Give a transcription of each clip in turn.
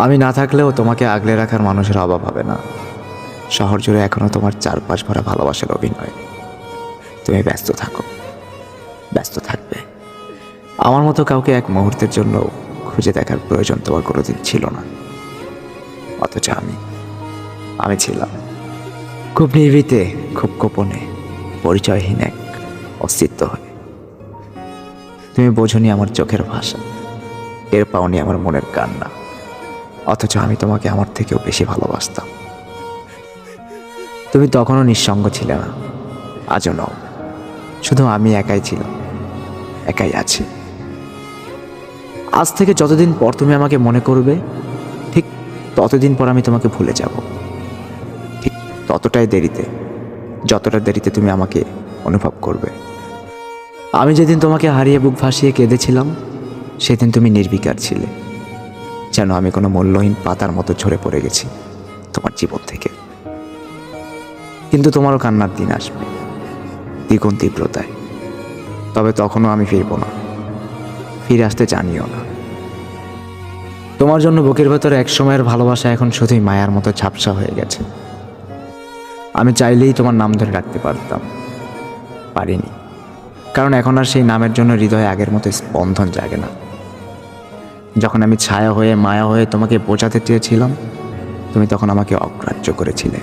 আমি না থাকলেও তোমাকে আগলে রাখার মানুষের অভাব হবে না। শহর জুড়ে এখনো তোমার চারপাশ ভরা ভালোবাসার অভিনয়। তুমি ব্যস্ত থাকো, ব্যস্ত থাকবে। আমার মতো কাউকে এক মুহূর্তের জন্য খুঁজে দেখার প্রয়োজন তোমার কোনোদিন ছিল না। অথচ আমি ছিলাম খুব নির্ভীতে, খুব গোপনে, পরিচয়হীন এক অস্তিত্ব হয়ে। তুমি বোঝনি আমার চোখের ভাষা, টের পাওনি আমার মনের কান্না। অথচ আমি তোমাকে আমার থেকেও বেশি ভালোবাসতাম। তুমি তখনও নিঃসঙ্গ ছিলে না, আজও নও। শুধু আমি একাই ছিলাম, একাই আছি। আজ থেকে যতদিন পর তুমি আমাকে মনে করবে, ঠিক ততদিন পর আমি তোমাকে ভুলে যাব। ঠিক ততটাই দেরিতে, যতটা দেরিতে তুমি আমাকে অনুভব করবে। আমি যেদিন তোমাকে হারিয়ে বুক ভাসিয়ে কেঁদেছিলাম, সেদিন তুমি নির্বিকার ছিলে, যেন আমি কোনো মূল্যহীন পাতার মতো ঝরে পড়ে গেছি তোমার জীবন থেকে। কিন্তু তোমারও কান্নার দিন আসবে, দ্বিগুণ তীব্রতায়। তবে তখনও আমি ফিরব না, ফিরে আসতে জানিও না। তোমার জন্য বুকের ভেতরে এক সময়ের ভালোবাসা এখন শুধুই মায়ার মতো ঝাপসা হয়ে গেছে। আমি চাইলেই তোমার নাম ধরে রাখতে পারতাম, পারিনি। কারণ এখন আর সেই নামের জন্য হৃদয়ে আগের মতো স্পন্দন জাগে না। যখন আমি ছায়া হয়ে, মায়া হয়ে তোমাকে বোঝাতে চেয়েছিলাম, তুমি তখন আমাকে অগ্রাহ্য করেছিলে।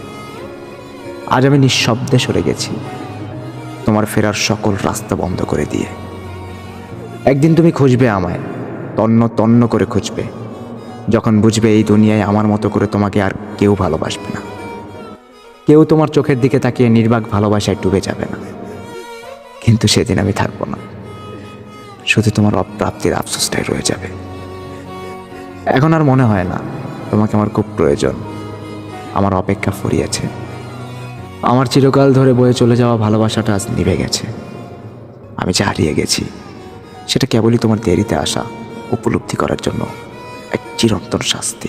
আজ আমি নিঃশব্দে সরে গেছি, তোমার ফেরার সকল রাস্তা বন্ধ করে দিয়ে। একদিন তুমি খুঁজবে আমায়, তন্ন তন্ন করে খুঁজবে, যখন বুঝবে এই দুনিয়ায় আমার মতো করে তোমাকে আর কেউ ভালোবাসবে না। কেউ তোমার চোখের দিকে তাকিয়ে নির্বাক ভালোবাসায় ডুবে যাবে না। কিন্তু সেদিন আমি থাকবো না, শুধু তোমার অপ্রাপ্তির আফসোসটাই রয়ে যাবে। এখন আর মনে হয় না তোমাকে আমার খুব প্রয়োজন। আমার অপেক্ষা ফুরিয়েছে। আমার চিরকাল ধরে বয়ে চলে যাওয়া ভালোবাসাটা আজ নিভে গেছে। আমি যে হারিয়ে গেছি, সেটা কেবলই তোমার দেরিতে আসা উপলব্ধি করার জন্য এক চিরন্তন শাস্তি।